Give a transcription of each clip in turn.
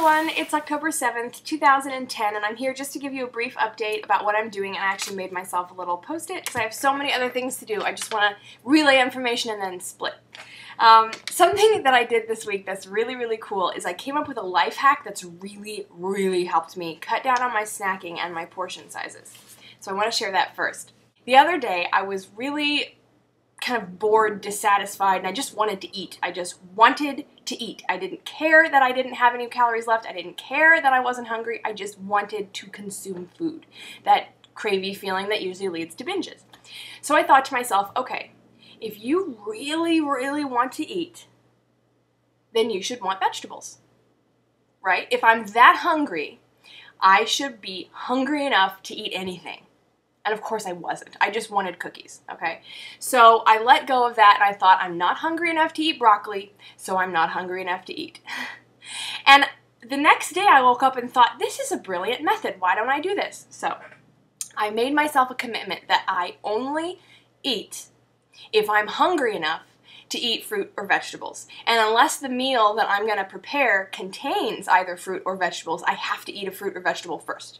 everyone, it's October 7th, 2010, and I'm here just to give you a brief update about what I'm doing, and I actually made myself a little post-it because I have so many other things to do. I just want to relay information and then split. Something that I did this week that's really, really cool is I came up with a life hack that's really, really helped me cut down on my snacking and my portion sizes. So I want to share that first. The other day, I was really kind of bored, dissatisfied, and I just wanted to eat. I just wanted to eat. I didn't care that I didn't have any calories left. I didn't care that I wasn't hungry. I just wanted to consume food. That cravey feeling that usually leads to binges. So I thought to myself, okay, if you really, really want to eat, then you should want vegetables, right? If I'm that hungry, I should be hungry enough to eat anything. And of course I wasn't. I just wanted cookies, okay? So I let go of that and I thought, I'm not hungry enough to eat broccoli, so I'm not hungry enough to eat. And the next day I woke up and thought, this is a brilliant method. Why don't I do this? So I made myself a commitment that I only eat if I'm hungry enough to eat fruit or vegetables. And unless the meal that I'm going to prepare contains either fruit or vegetables, I have to eat a fruit or vegetable first.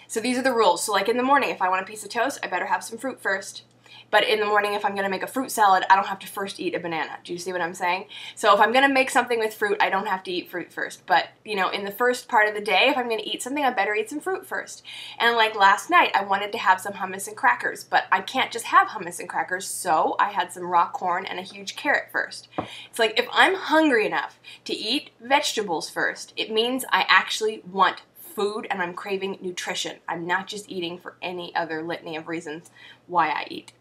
So these are the rules. So like in the morning, if I want a piece of toast, I better have some fruit first. But in the morning, if I'm going to make a fruit salad, I don't have to first eat a banana. Do you see what I'm saying? So if I'm going to make something with fruit, I don't have to eat fruit first. But, you know, in the first part of the day, if I'm going to eat something, I better eat some fruit first. And like last night, I wanted to have some hummus and crackers, but I can't just have hummus and crackers, so I had some raw corn and a huge carrot first. It's like if I'm hungry enough to eat vegetables first, it means I actually want food and I'm craving nutrition. I'm not just eating for any other litany of reasons why I eat.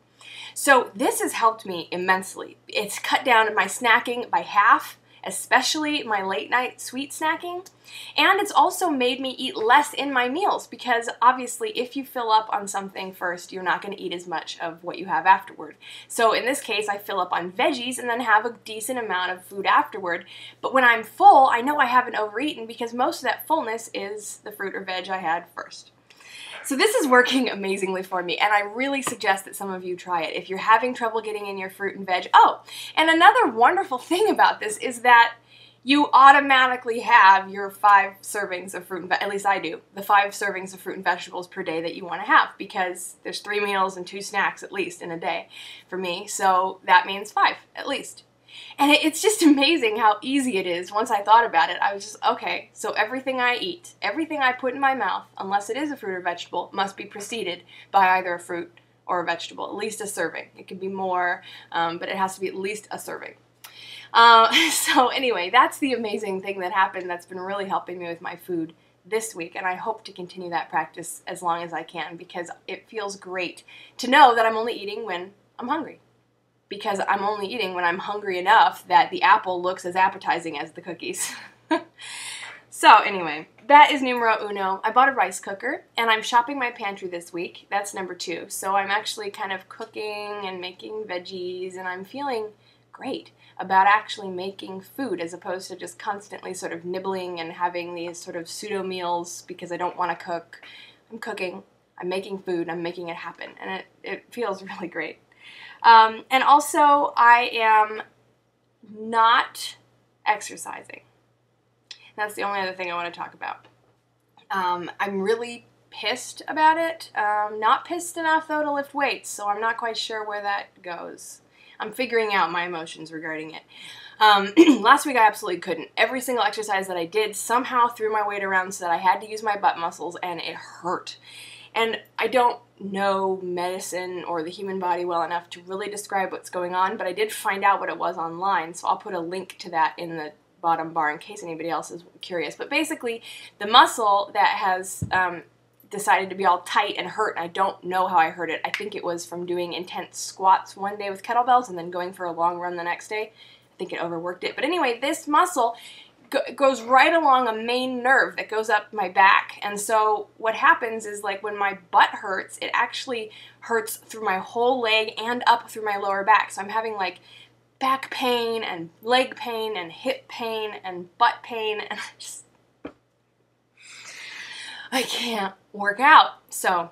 So this has helped me immensely. It's cut down my snacking by half, especially my late night sweet snacking, and it's also made me eat less in my meals because obviously if you fill up on something first, you're not going to eat as much of what you have afterward. So in this case, I fill up on veggies and then have a decent amount of food afterward, but when I'm full, I know I haven't overeaten because most of that fullness is the fruit or veg I had first. So this is working amazingly for me, and I really suggest that some of you try it if you're having trouble getting in your fruit and veg. Oh, and another wonderful thing about this is that you automatically have your 5 servings of fruit and at least I do, the 5 servings of fruit and vegetables per day that you want to have because there's 3 meals and 2 snacks at least in a day for me, so that means 5 at least. And it's just amazing how easy it is. Once I thought about it, I was just, okay, so everything I eat, everything I put in my mouth, unless it is a fruit or vegetable, must be preceded by either a fruit or a vegetable, at least a serving. It could be more, but it has to be at least a serving. So anyway, that's the amazing thing that happened that's been really helping me with my food this week, and I hope to continue that practice as long as I can because it feels great to know that I'm only eating when I'm hungry. Because I'm only eating when I'm hungry enough that the apple looks as appetizing as the cookies. So anyway, that is numero uno. I bought a rice cooker, and I'm shopping my pantry this week. That's number 2. So I'm actually kind of cooking and making veggies, and I'm feeling great about actually making food as opposed to just constantly sort of nibbling and having these sort of pseudo meals because I don't want to cook. I'm cooking, I'm making food, I'm making it happen, and it feels really great. And also, I am not exercising. That's the only other thing I want to talk about. I'm really pissed about it. Not pissed enough, though, to lift weights, so I'm not quite sure where that goes. I'm figuring out my emotions regarding it. Last week, I absolutely couldn't. Every single exercise that I did somehow threw my weight around so that I had to use my butt muscles, and it hurt. And I don't know medicine or the human body well enough to really describe what's going on, but I did find out what it was online, so I'll put a link to that in the bottom bar in case anybody else is curious. But basically, the muscle that has decided to be all tight and hurt, and I don't know how I hurt it. I think it was from doing intense squats one day with kettlebells and then going for a long run the next day. I think it overworked it. But anyway, this muscle goes right along a main nerve that goes up my back, and so what happens is like when my butt hurts, it actually hurts through my whole leg and up through my lower back. So I'm having like back pain and leg pain and hip pain and butt pain, and I can't work out. So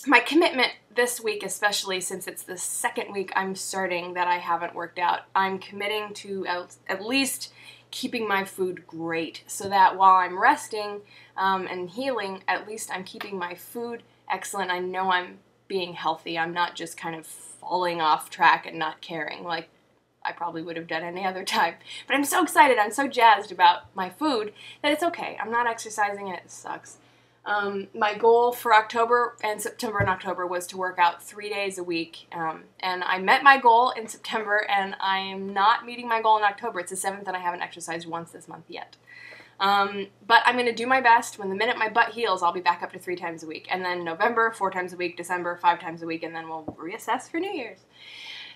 my commitment this week, especially since it's the 2nd week I'm starting that I haven't worked out, I'm committing to at least keeping my food great so that while I'm resting and healing, at least I'm keeping my food excellent. I know I'm being healthy. I'm not just kind of falling off track and not caring like I probably would have done any other time. But I'm so excited. I'm so jazzed about my food that it's okay. I'm not exercising and it sucks. My goal for September and October was to work out 3 days a week. And I met my goal in September, and I'm not meeting my goal in October. It's the 7th, and I haven't exercised once this month yet. But I'm going to do my best. When the minute my butt heals, I'll be back up to 3 times a week. And then November, 4 times a week, December, 5 times a week, and then we'll reassess for New Year's.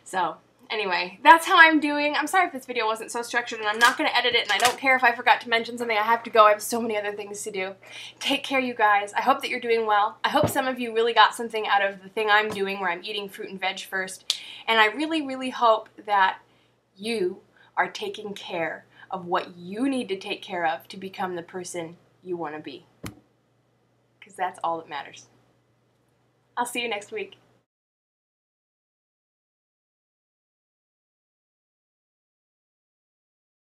So, anyway, that's how I'm doing. I'm sorry if this video wasn't so structured, and I'm not going to edit it, and I don't care if I forgot to mention something. I have to go. I have so many other things to do. Take care, you guys. I hope that you're doing well. I hope some of you really got something out of the thing I'm doing where I'm eating fruit and veg first. And I really, really hope that you are taking care of what you need to take care of to become the person you want to be. Because that's all that matters. I'll see you next week.